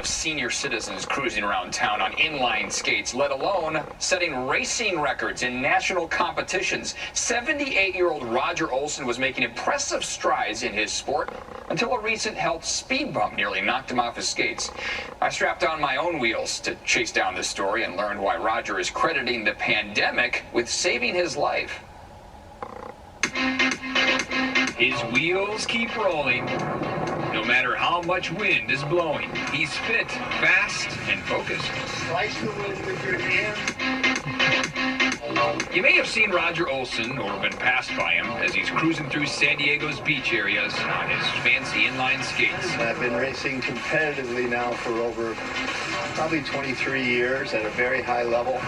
of senior citizens cruising around town on inline skates, let alone setting racing records in national competitions. 78-year-old Roger Olson was making impressive strides in his sport until a recent health speed bump nearly knocked him off his skates. I strapped on my own wheels to chase down this story and learned why Roger is crediting the pandemic with saving his life. His wheels keep rolling. No matter how much wind is blowing, he's fit, fast, and focused. Slice the wind with your hands. You may have seen Roger Olson or been passed by him as he's cruising through San Diego's beach areas on his fancy inline skates. I've been racing competitively now for over probably 23 years at a very high level.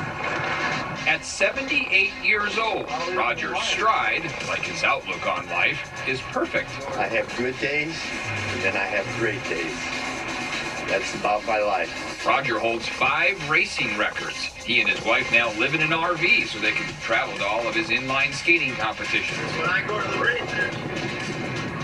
At 78 years old, Roger's stride, like his outlook on life, is perfect. I have good days, and then I have great days. That's about my life. Roger holds 5 racing records. He and his wife now live in an RV so they can travel to all of his inline skating competitions. When I go to the races,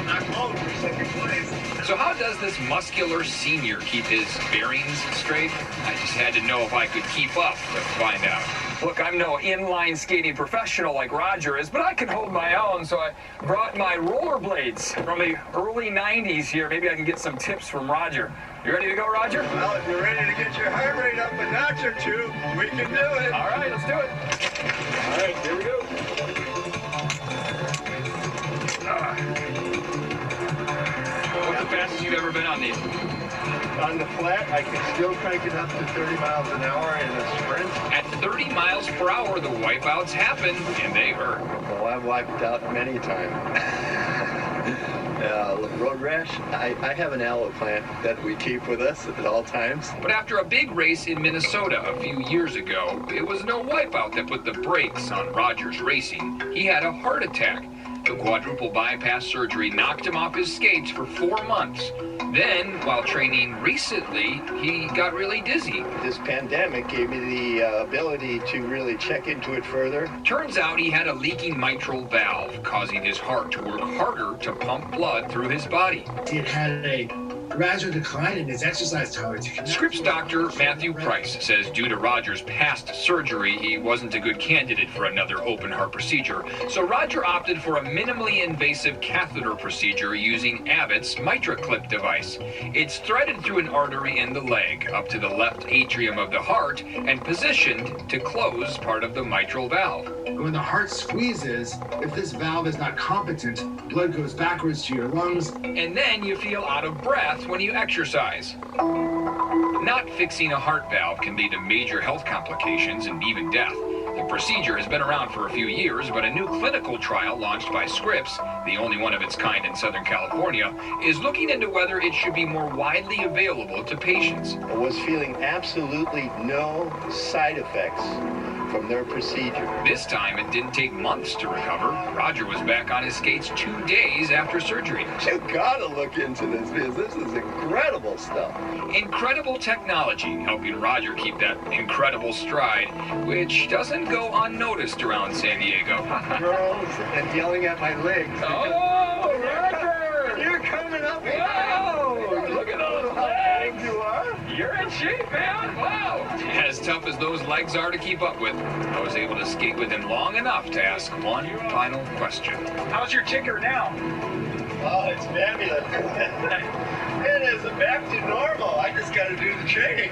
I'm home for second place. So how does this muscular senior keep his bearings straight? I just had to know if I could keep up to find out. Look, I'm no inline skating professional like Roger is, but I can hold my own, so I brought my rollerblades from the early 90s here. Maybe I can get some tips from Roger. You ready to go, Roger? Well, if you're ready to get your heart rate up a notch or two, we can do it. All right, let's do it. All right, here we go. What's the fastest you've ever been on these? On the flat, I can still crank it up to 30 miles an hour in a sprint. At 30 miles per hour, the wipeouts happen, and they hurt. Well, I've wiped out many times. Road rash, I have an aloe plant that we keep with us at all times. But after a big race in Minnesota a few years ago, it was no wipeout that put the brakes on Roger's racing. He had a heart attack. The quadruple bypass surgery knocked him off his skates for 4 months. Then, while training recently, he got really dizzy. This pandemic gave me the ability to really check into it further. Turns out he had a leaking mitral valve, causing his heart to work harder to pump blood through his body. He had a gradual decline in his exercise tolerance. Scripps doctor Matthew Price says due to Roger's past surgery, he wasn't a good candidate for another open heart procedure. So Roger opted for a minimally invasive catheter procedure using Abbott's Mitra Clip device. It's threaded through an artery in the leg up to the left atrium of the heart and positioned to close part of the mitral valve. When the heart squeezes, if this valve is not competent, blood goes backwards to your lungs. And then you feel out of breath when you exercise. Not fixing a heart valve can lead to major health complications and even death. The procedure has been around for a few years, but a new clinical trial launched by Scripps, the only one of its kind in Southern California, is looking into whether it should be more widely available to patients. I was feeling absolutely no side effects from their procedure. This time, it didn't take months to recover. Roger was back on his skates 2 days after surgery. You gotta look into this because this is incredible stuff. Incredible technology helping Roger keep that incredible stride, which doesn't go unnoticed around San Diego. Girls and yelling at my legs. Oh, Roger! You're coming up. Wow! Look at those legs! You are? You're in shape, man! Wow! As tough as those legs are to keep up with, I was able to skate with him long enough to ask one final question. How's your ticker now? Oh, it's fabulous. It is back to normal. I just got to do the training.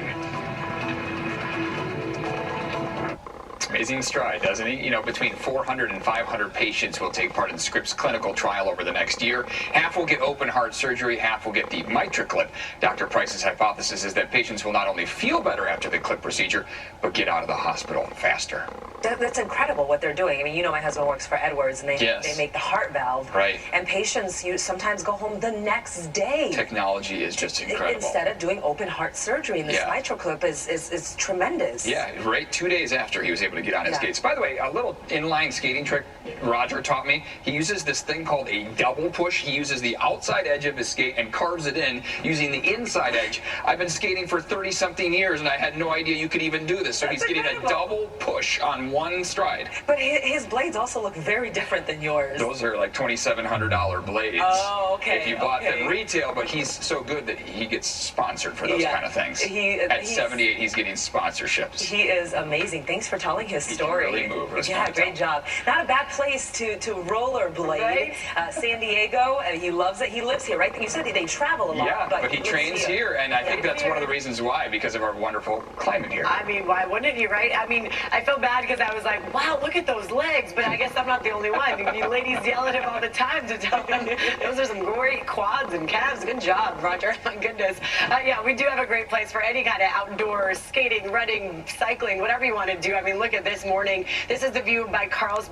Amazing stride, doesn't he? You know, between 400 and 500 patients will take part in Scripps' clinical trial over the next year. Half will get open heart surgery, half will get the Mitra Clip. Dr. Price's hypothesis is that patients will not only feel better after the clip procedure, but get out of the hospital faster. That's incredible what they're doing. I mean, you know, my husband works for Edwards, and they make the heart valve. Right. And patients sometimes go home the next day. Technology is just incredible. Instead of doing open heart surgery, and this Mitra Clip is tremendous. Yeah, right 2 days after he was able to to get on his skates. By the way, a little inline skating trick Roger taught me. He uses this thing called a double push. He uses the outside edge of his skate and carves it in using the inside edge. I've been skating for 30-something years, and I had no idea you could even do this. So he's getting a double push on one stride. But his blades also look very different than yours. Those are like $2,700 blades. Oh, okay. If you bought them retail, but he's so good that he gets sponsored for those kind of things. At 78, he's getting sponsorships. He is amazing. Thanks for telling his story. He can really move. Yeah, great job. Not a bad place to rollerblade. Right? San Diego, he loves it. He lives here, right? You said they travel a lot. Yeah, but he trains here, and I think that's one of the reasons why, because of our wonderful climate here. I mean, why wouldn't you, right? I mean, I feel bad because I was like, wow, look at those legs, but I guess I'm not the only one. You ladies yell at him all the time to tell me those are some great quads and calves. Good job, Roger. My goodness. Yeah, we do have a great place for any kind of outdoor skating, running, cycling, whatever you want to do. I mean, look at this morning. This is the view by Carlsbad.